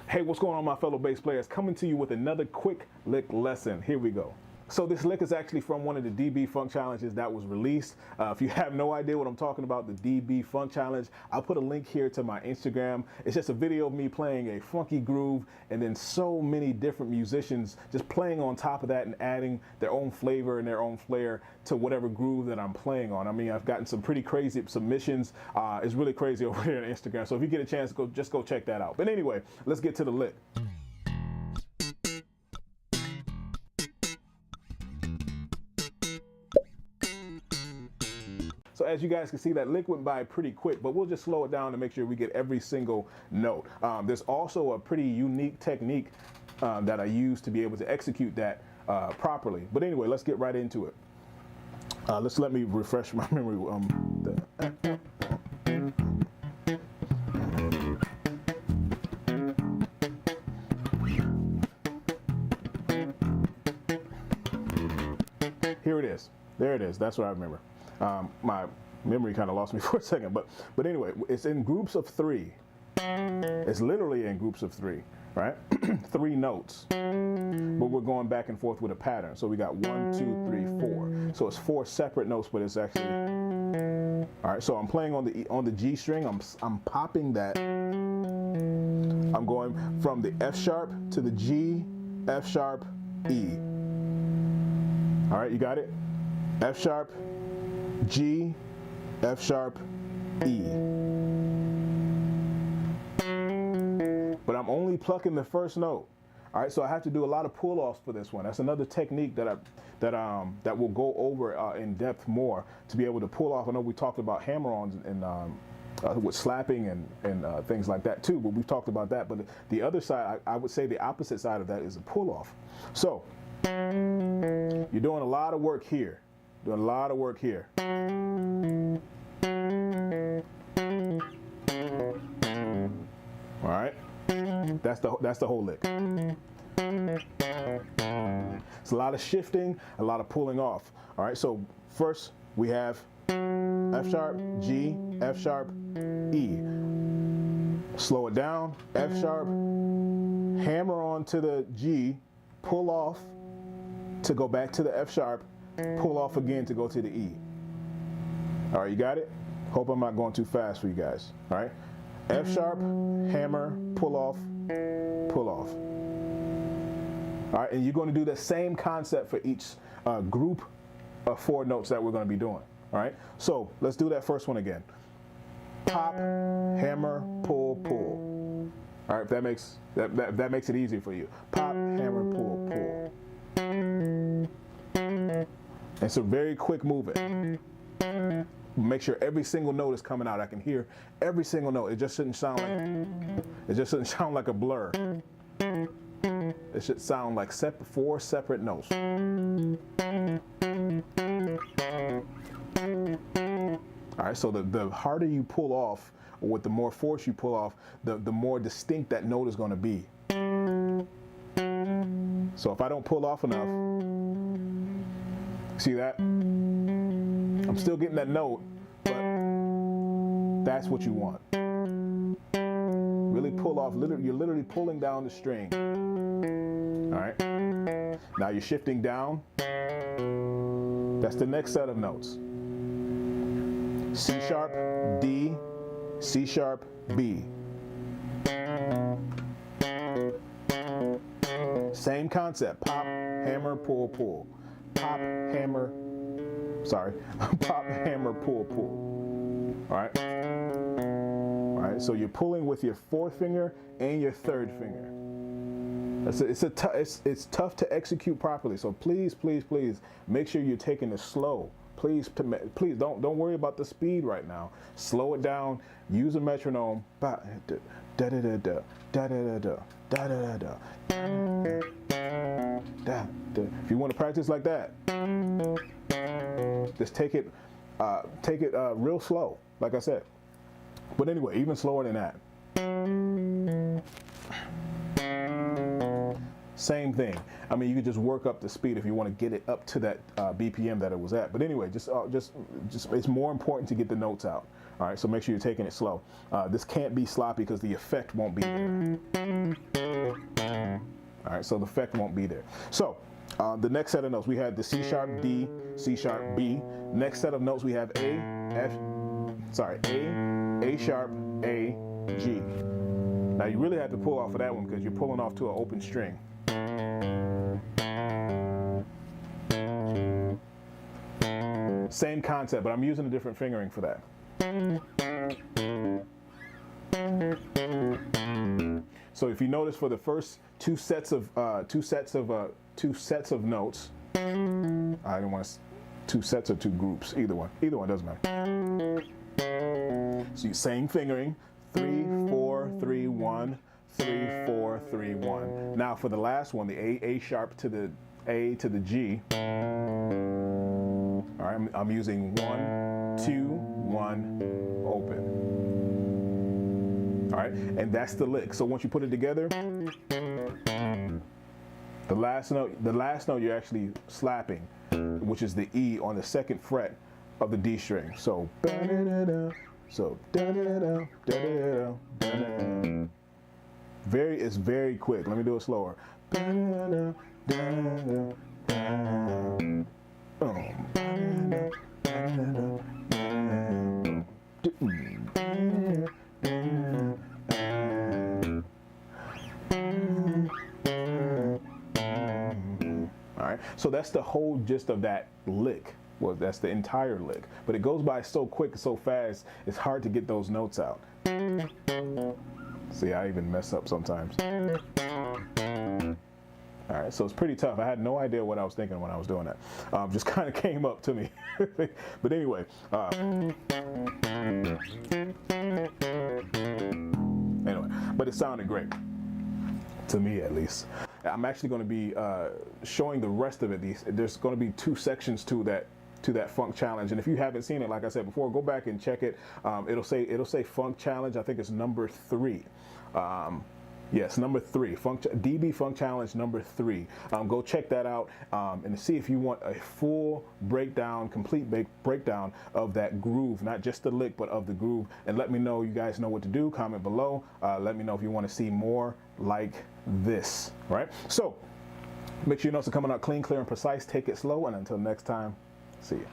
Hey, what's going on, my fellow bass players? Coming to you with another quick lick lesson. Here we go. So this lick is actually from one of the DB Funk challenges that was released. If you have no idea what I'm talking about, the DB Funk challenge, I'll put a link here to my Instagram. It's just a video of me playing a funky groove and then so many different musicians just playing on top of that and adding their own flavor and their own flair to whatever groove that I'm playing on. I mean, I've gotten some pretty crazy submissions. It's really crazy over here on Instagram. So if you get a chance, just go check that out. But anyway, let's get to the lick. So as you guys can see, that lick went by pretty quick, but we'll just slow it down to make sure we get every single note. There's also a pretty unique technique that I use to be able to execute that properly. But anyway, let's get right into it. Let me refresh my memory. Here it is. There it is. That's what I remember. My memory kind of lost me for a second, but anyway, it's in groups of three. It's literally in groups of three, right? 3 notes, but we're going back and forth with a pattern. So we got 1, 2, 3, 4. So it's 4 separate notes, but it's actually all right. So I'm playing on the G string. I'm popping that. I'm going from the F sharp to the G, F sharp, E. All right, you got it. F sharp, G, F sharp, E. But I'm only plucking the first note. All right, so I have to do a lot of pull-offs for this one. That's another technique that we'll go over in depth more to be able to pull off. I know we talked about hammer-ons and with slapping and things like that too, but we've talked about that. But the other side, I would say the opposite side of that is a pull-off. So you're doing a lot of work here. Doing a lot of work here. All right, that's the whole lick. It's a lot of shifting, a lot of pulling off. All right, so first we have F sharp, G, F sharp, E. Slow it down, F sharp, hammer on to the G, pull off to go back to the F sharp, pull off again to go to the E. All right, you got it? Hope I'm not going too fast for you guys. All right, F sharp, hammer, pull off, pull off. All right, and you're going to do the same concept for each group of 4 notes that we're going to be doing. All right, so let's do that first one again. Pop, hammer, pull, pull. All right, that makes it easier for you. Pop, hammer, pull, pull. It's a very quick movement. Make sure every single note is coming out. I can hear every single note. It just shouldn't sound like a blur. It should sound like 4 separate notes. All right, so the harder you pull off, or with the more force you pull off, the more distinct that note is going to be. So if I don't pull off enough, see that? I'm still getting that note, but that's what you want. Really pull off, you're literally pulling down the string. All right, now you're shifting down. That's the next set of notes. C sharp, D, C sharp, B. Same concept, pop, hammer, pull, pull. Pop, hammer, pop, hammer, pull, pull. All right. All right, so you're pulling with your 4th finger and your 3rd finger. It's tough to execute properly. So please, please, please make sure you're taking it slow. Please don't worry about the speed right now. Slow it down. Use a metronome. Da da da da da da da da da da da. If you want to practice like that, just take it real slow, like I said. But anyway, even slower than that. Same thing. I mean, you could just work up the speed if you want to get it up to that BPM that it was at. But anyway, just it's more important to get the notes out. All right, so make sure you're taking it slow. This can't be sloppy because the effect won't be there. right, so the effect won't be there. So the next set of notes, we had the C sharp, D, C sharp, B. Next set of notes, we have A, A sharp, A, G. Now you really have to pull off of that one because you're pulling off to an open string. Same concept, but I'm using a different fingering for that. So if you notice, for the first two sets of notes, I didn't want two sets or two groups. Either one doesn't matter. So same fingering, 3, 4, 3, 1, 3, 4, 3, 1. Now for the last one, the A sharp to the A to the G. All right, I'm using 1, 2, 1, open. All right, and that's the lick. So once you put it together, the last note you're actually slapping, which is the E on the 2nd fret of the D string. So, it's very quick. Let me do it slower. All right, so that's the whole gist of that lick. Well, that's the entire lick, but it goes by so quick, so fast, it's hard to get those notes out. See, I even mess up sometimes. All right, so it's pretty tough. I had no idea what I was thinking when I was doing that. Just kind of came up to me. But anyway. Anyway, but it sounded great. To me, at least. I'm actually going to be showing the rest of it. There's going to be 2 sections to that funk challenge, and if you haven't seen it, like I said before, go back and check it. It'll say funk challenge. I think it's number 3. Yes, number 3, DB Funk Challenge number 3. Go check that out and see if you want a full breakdown, complete breakdown of that groove, not just the lick, but of the groove. And let me know, you guys know what to do. Comment below. Let me know if you want to see more like this. All right? So make sure your notes are coming out clean, clear, and precise. Take it slow, and until next time, see you.